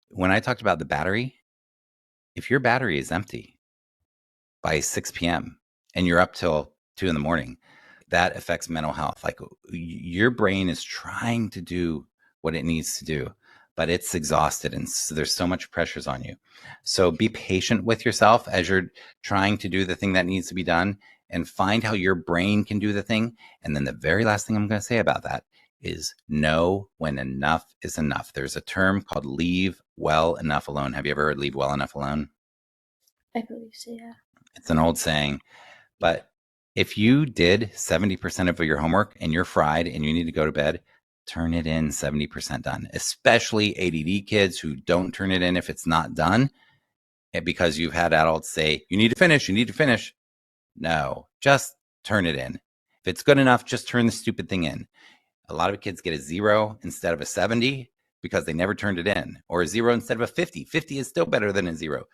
When I talked about the battery, if your battery is empty by 6 p.m. and you're up till 2 in the morning, that affects mental health. Like your brain is trying to do what it needs to do, but it's exhausted and so there's so much pressures on you. So be patient with yourself as you're trying to do the thing that needs to be done and find how your brain can do the thing. And then the very last thing I'm going to say about that is know when enough is enough. There's a term called leave well enough alone. Have you ever heard leave well enough alone? I believe so, yeah. It's an old saying, but if you did 70% of your homework and you're fried and you need to go to bed, turn it in 70% done, especially ADD kids who don't turn it in if it's not done because you've had adults say, you need to finish, you need to finish. No, just turn it in. If it's good enough, just turn the stupid thing in. A lot of kids get a 0 instead of a 70 because they never turned it in, or a 0 instead of a 50. 50 is still better than a 0.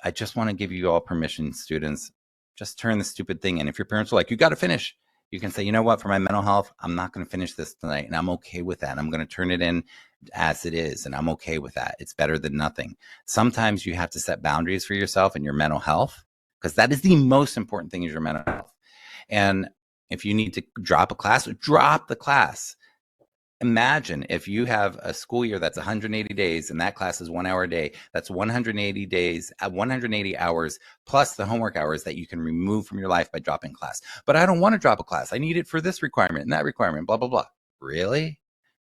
I just want to give you all permission, students, just turn the stupid thing in. If your parents are like, you got to finish, you can say, you know what, for my mental health, I'm not going to finish this tonight. And I'm okay with that. I'm going to turn it in as it is. And I'm okay with that. It's better than nothing. Sometimes you have to set boundaries for yourself and your mental health, because that is the most important thing is your mental health. And if you need to drop a class, drop the class. Imagine if you have a school year that's 180 days and that class is 1 hour a day, that's 180 days at 180 hours plus the homework hours that you can remove from your life by dropping class. But I don't want to drop a class. I need it for this requirement and that requirement, blah, blah, blah. Really?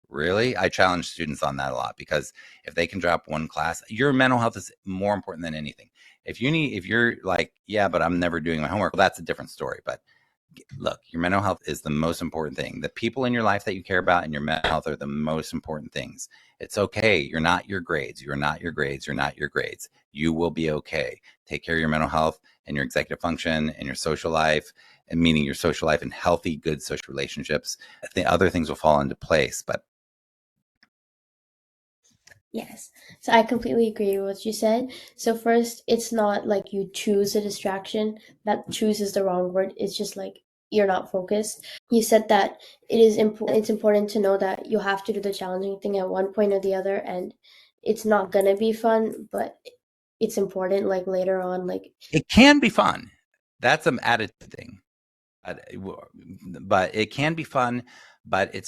Really? I challenge students on that a lot, because if they can drop one class, your mental health is more important than anything. If you're like, yeah, but I'm never doing my homework, well, that's a different story. But look, your mental health is the most important thing. The people in your life that you care about and your mental health are the most important things. It's okay. You're not your grades. You're not your grades. You're not your grades. You will be okay. Take care of your mental health and your executive function and your social life, and meaning your social life and healthy, good social relationships. The other things will fall into place. But Yes. So I completely agree with what you said. So first, it's not like you choose a distraction. That choose is the wrong word. It's just like you're not focused. You said that it's important to know that you have to do the challenging thing at one point or the other, and it's not gonna be fun, but it's important like later on, like it can be fun. That's an added thing. But it can be fun, but it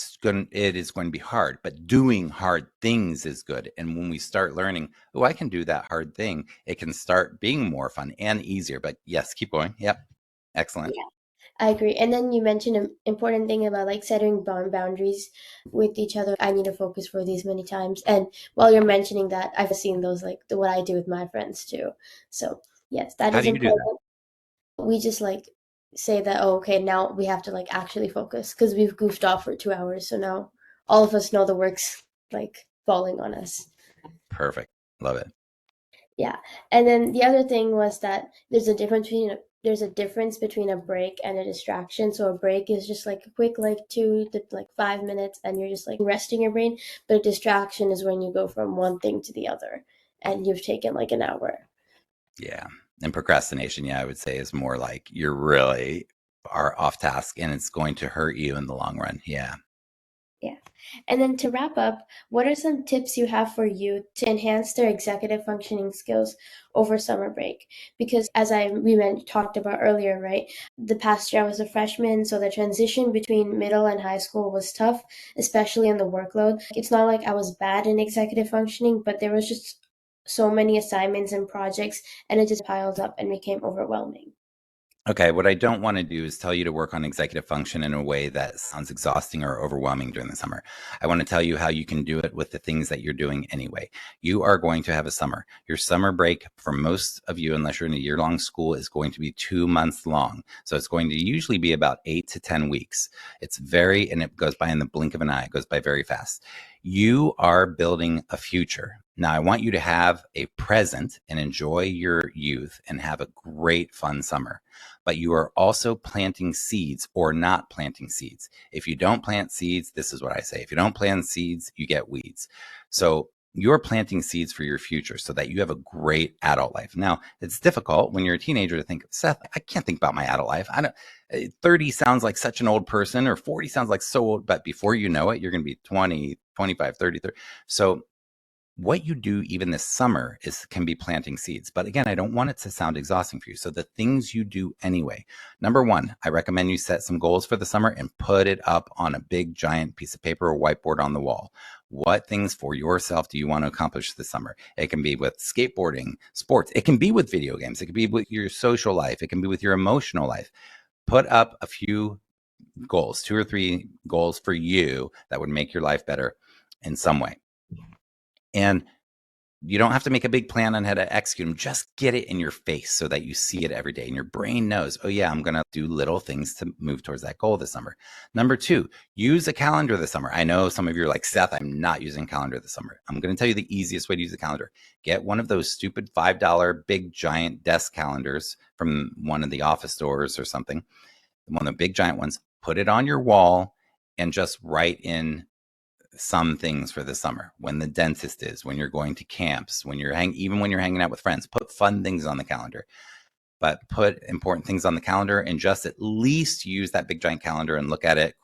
is going to be hard. But doing hard things is good. And when we start learning, oh, I can do that hard thing, it can start being more fun and easier. But yes, keep going. Yep. Excellent. yeah, I agree. And then you mentioned an important thing about like setting boundaries with each other. I need to focus for these many times. And while you're mentioning that, I've seen those like what I do with my friends too. So yes, that How is do you do that? important. We just like say that, oh, okay, now we have to like actually focus because we've goofed off for 2 hours. So now all of us know the work's like falling on us. Perfect. Love it. Yeah. And then the other thing was that there's a difference between a break and a distraction. So a break is just like a quick like 2 to 5 minutes and you're just like resting your brain. But a distraction is when you go from one thing to the other and you've taken like an hour. Yeah. And procrastination, yeah, I would say is more like you're really are off task and it's going to hurt you in the long run. Yeah. Yeah. And then to wrap up, what are some tips you have for youth to enhance their executive functioning skills over summer break? Because as talked about earlier, right? The past year I was a freshman, so the transition between middle and high school was tough, especially in the workload. It's not like I was bad in executive functioning, but there was just so many assignments and projects, and it just piled up and became overwhelming. Okay, what I don't want to do is tell you to work on executive function in a way that sounds exhausting or overwhelming during the summer. I want to tell you how you can do it with the things that you're doing anyway. You are going to have a summer. Your summer break for most of you, unless you're in a year-long school, is going to be 2 months long. So it's going to usually be about 8 to 10 weeks. And it goes by in the blink of an eye. It goes by very fast. You are building a future. Now, I want you to have a present and enjoy your youth and have a great, fun summer. But you are also planting seeds or not planting seeds. If you don't plant seeds, this is what I say. If you don't plant seeds, you get weeds. So you're planting seeds for your future so that you have a great adult life. Now, it's difficult when you're a teenager to think, Seth, I can't think about my adult life. I don't 30 sounds like such an old person, or 40 sounds like so old, but before you know it, you're going to be 20, 25, 30, 30. So what you do even this summer can be planting seeds. But again, I don't want it to sound exhausting for you. So the things you do anyway. Number one, I recommend you set some goals for the summer and put it up on a big giant piece of paper or whiteboard on the wall. What things for yourself do you want to accomplish this summer? It can be with skateboarding, sports. It can be with video games. It can be with your social life. It can be with your emotional life. Put up a few goals, 2 or 3 goals for you that would make your life better in some way. And you don't have to make a big plan on how to execute them. Just get it in your face so that you see it every day. And your brain knows, oh, yeah, I'm going to do little things to move towards that goal this summer. Number 2, use a calendar this summer. I know some of you are like, Seth, I'm not using a calendar this summer. I'm going to tell you the easiest way to use a calendar. Get one of those stupid $5 big giant desk calendars from one of the office stores or something, one of the big giant ones. Put it on your wall and just write in some things for the summer. When the dentist is, when you're going to camps, even when you're hanging out with friends, put fun things on the calendar. But put important things on the calendar and just at least use that big giant calendar and look at it,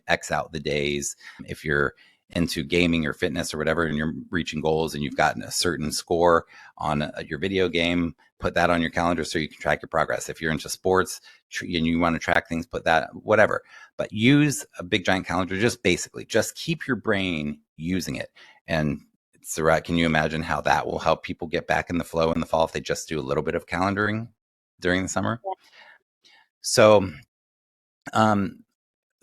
X out the days. If you're into gaming or fitness or whatever, and you're reaching goals and you've gotten a certain score on your video game, put that on your calendar so you can track your progress. If you're into sports and you want to track things, put that, whatever. But use a big giant calendar, just keep your brain using it. And Seerat, can you imagine how that will help people get back in the flow in the fall if they just do a little bit of calendaring during the summer? Yeah.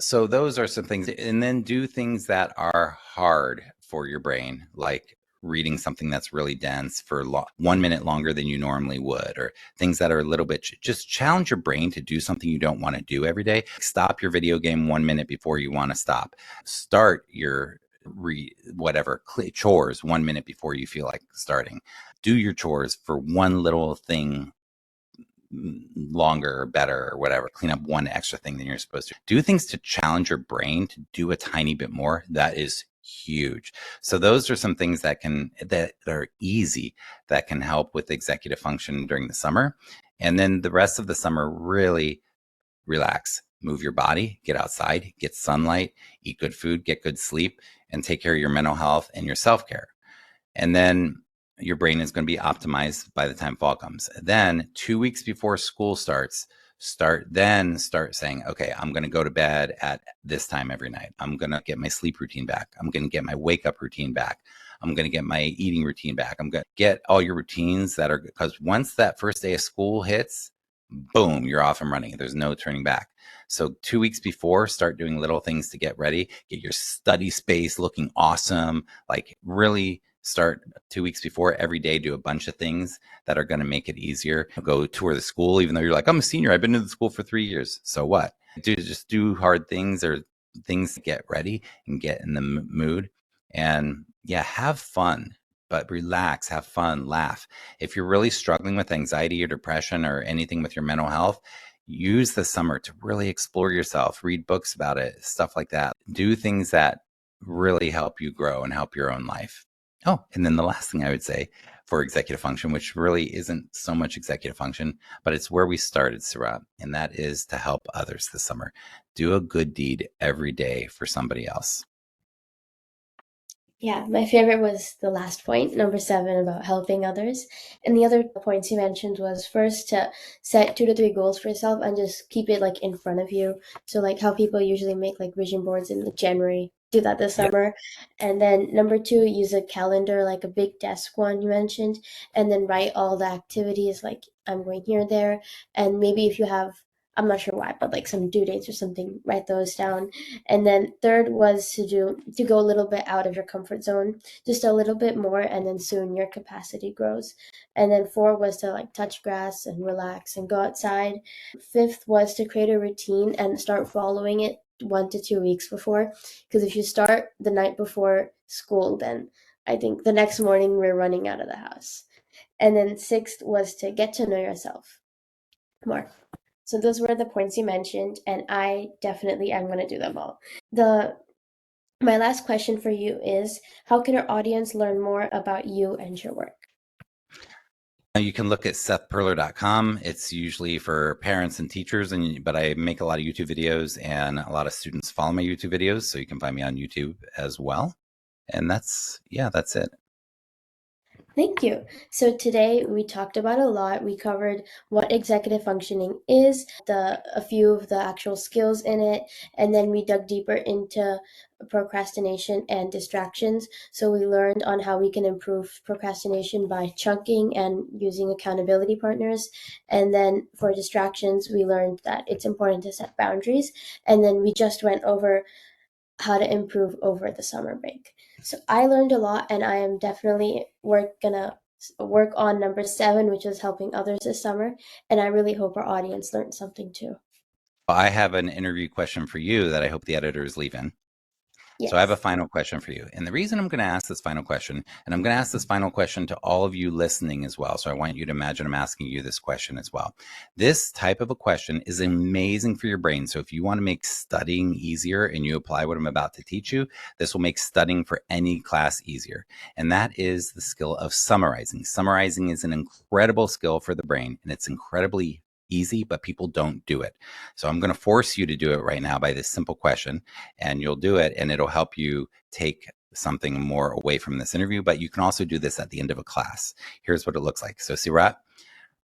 So those are some things. And then do things that are hard for your brain, like reading something that's really dense for 1 minute longer than you normally would, or things that are a little bit, just challenge your brain to do something you don't want to do every day. Stop your video game 1 minute before you want to stop. Start your chores 1 minute before you feel like starting. Do your chores for one little thing longer or better or whatever. Clean up one extra thing than you're supposed to. Do things to challenge your brain to do a tiny bit more. That is huge. So those are some things that are easy, that can help with executive function during the summer. And then the rest of the summer, really relax, move your body, get outside, get sunlight, eat good food, get good sleep, and take care of your mental health and your self-care. And then your brain is going to be optimized by the time fall comes. Then 2 weeks before school starts, start saying, okay, I'm going to go to bed at this time every night. I'm going to get my sleep routine back. I'm going to get my wake up routine back. I'm going to get my eating routine back. I'm going to get all your routines because once that first day of school hits, boom, you're off and running. There's no turning back. So 2 weeks before, start doing little things to get ready, get your study space looking awesome, like really start 2 weeks before. Every day, do a bunch of things that are going to make it easier. Go tour the school, even though you're like, I'm a senior. I've been to the school for 3 years. So what? Just do hard things or things to get ready and get in the mood. And yeah, have fun, but relax, have fun, laugh. If you're really struggling with anxiety or depression or anything with your mental health, use the summer to really explore yourself, read books about it, stuff like that. Do things that really help you grow and help your own life. Oh, and then the last thing I would say for executive function, which really isn't so much executive function, but it's where we started, Seerat, and that is to help others this summer. Do a good deed every day for somebody else. Yeah, my favorite was the last point, number 7, about helping others. And the other points you mentioned was first to set 2 to 3 goals for yourself and just keep it like in front of you. So like how people usually make like vision boards in like January, do that this Yep. summer. And then number 2, use a calendar, like a big desk one you mentioned, and then write all the activities like I'm going here, there. And maybe if you have, I'm not sure why, but like some due dates or something, write those down. And then third was to go a little bit out of your comfort zone, just a little bit more, and then soon your capacity grows. And then 4 was to like touch grass and relax and go outside. 5th was to create a routine and start following it 1 to 2 weeks before, because if you start the night before school, then I think the next morning we're running out of the house. And then 6th was to get to know yourself more. So those were the points you mentioned, and I definitely am going to do them all. My last question for you is, how can our audience learn more about you and your work? You can look at sethperler.com. It's usually for parents and teachers, but I make a lot of YouTube videos, and a lot of students follow my YouTube videos, so you can find me on YouTube as well. And that's it. Thank you. So today we talked about a lot. We covered what executive functioning is, a few of the actual skills in it, and then we dug deeper into procrastination and distractions. So we learned on how we can improve procrastination by chunking and using accountability partners. And then for distractions, we learned that it's important to set boundaries. And then we just went over how to improve over the summer break. So I learned a lot, and I am definitely gonna work on number 7, which is helping others this summer. And I really hope our audience learned something too. I have an interview question for you that I hope the editors leave in. Yes. So I have a final question for you. And the reason I'm going to ask this final question, and I'm going to ask this final question to all of you listening as well. So I want you to imagine I'm asking you this question as well. This type of a question is amazing for your brain. So if you want to make studying easier and you apply what I'm about to teach you, this will make studying for any class easier. And that is the skill of summarizing. Summarizing is an incredible skill for the brain, and it's incredibly easy, but people don't do it. So I'm going to force you to do it right now by this simple question, and you'll do it, and it'll help you take something more away from this interview. But you can also do this at the end of a class. Here's what it looks like. So Seerat,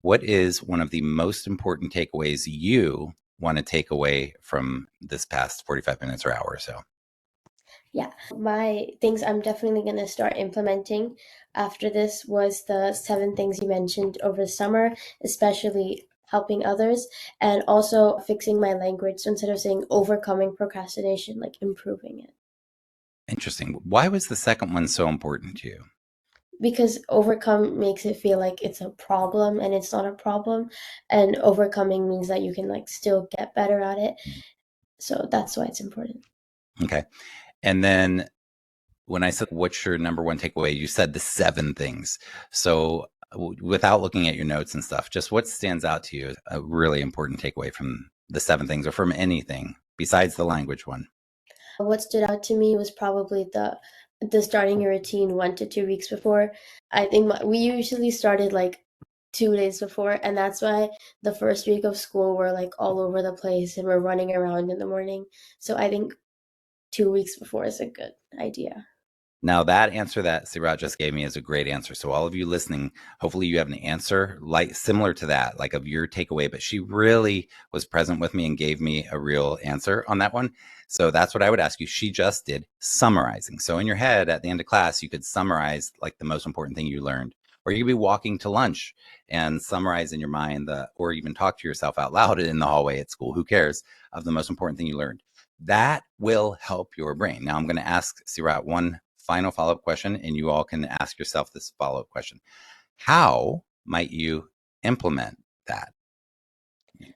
what is one of the most important takeaways you want to take away from this past 45 minutes or hour or so? Yeah, my things I'm definitely going to start implementing after this was the 7 things you mentioned over the summer, especially helping others, and also fixing my language. So instead of saying overcoming procrastination, like improving it. Interesting. Why was the second one so important to you? Because overcome makes it feel like it's a problem, and it's not a problem. And overcoming means that you can like still get better at it. So that's why it's important. Okay. And then when I said, what's your number one takeaway? You said the 7 things. So without looking at your notes and stuff, just what stands out to you as a really important takeaway from the 7 things, or from anything besides the language one? What stood out to me was probably the starting your routine 1 to 2 weeks before. I think we usually started like 2 days before, and that's why the first week of school we're like all over the place and we're running around in the morning. So I think 2 weeks before is a good idea. Now, that answer that Seerat just gave me is a great answer. So all of you listening, hopefully you have an answer like similar to that, like of your takeaway, but she really was present with me and gave me a real answer on that one. So that's what I would ask you. She just did summarizing. So in your head at the end of class, you could summarize like the most important thing you learned, or you could be walking to lunch and summarize in your mind or even talk to yourself out loud in the hallway at school, who cares, of the most important thing you learned. That will help your brain. Now I'm going to ask Seerat one final follow-up question, and you all can ask yourself this follow-up question. How might you implement that?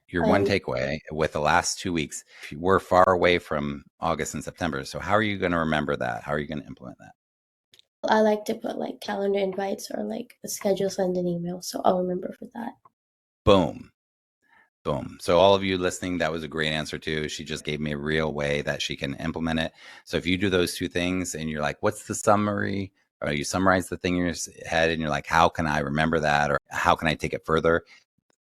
Your one takeaway with the last 2 weeks. We're far away from August and September, so how are you going to remember that? How are you going to implement that? I like to put like calendar invites or like a schedule, send an email, so I'll remember for that. Boom. Boom. So all of you listening, that was a great answer too. She just gave me a real way that she can implement it. So if you do those 2 things and you're like, what's the summary? Or you summarize the thing in your head and you're like, how can I remember that? Or how can I take it further?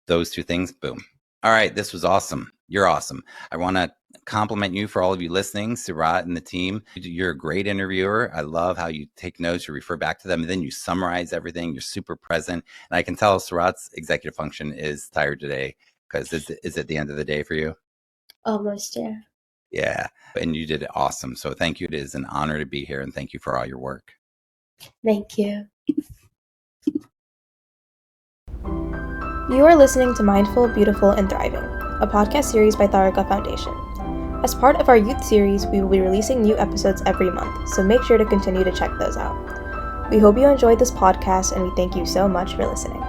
Those 2 things, boom. All right, this was awesome. You're awesome. I want to compliment you for all of you listening, Seerat and the team. You're a great interviewer. I love how you take notes, you refer back to them, and then you summarize everything. You're super present. And I can tell Seerat's executive function is tired today, because is it the end of the day for you? Almost, yeah. Yeah, and you did awesome. So thank you. It is an honor to be here, and thank you for all your work. Thank you. You are listening to Mindful, Beautiful, and Thriving, a podcast series by Tharaka Foundation. As part of our youth series, we will be releasing new episodes every month, so make sure to continue to check those out. We hope you enjoyed this podcast, and we thank you so much for listening.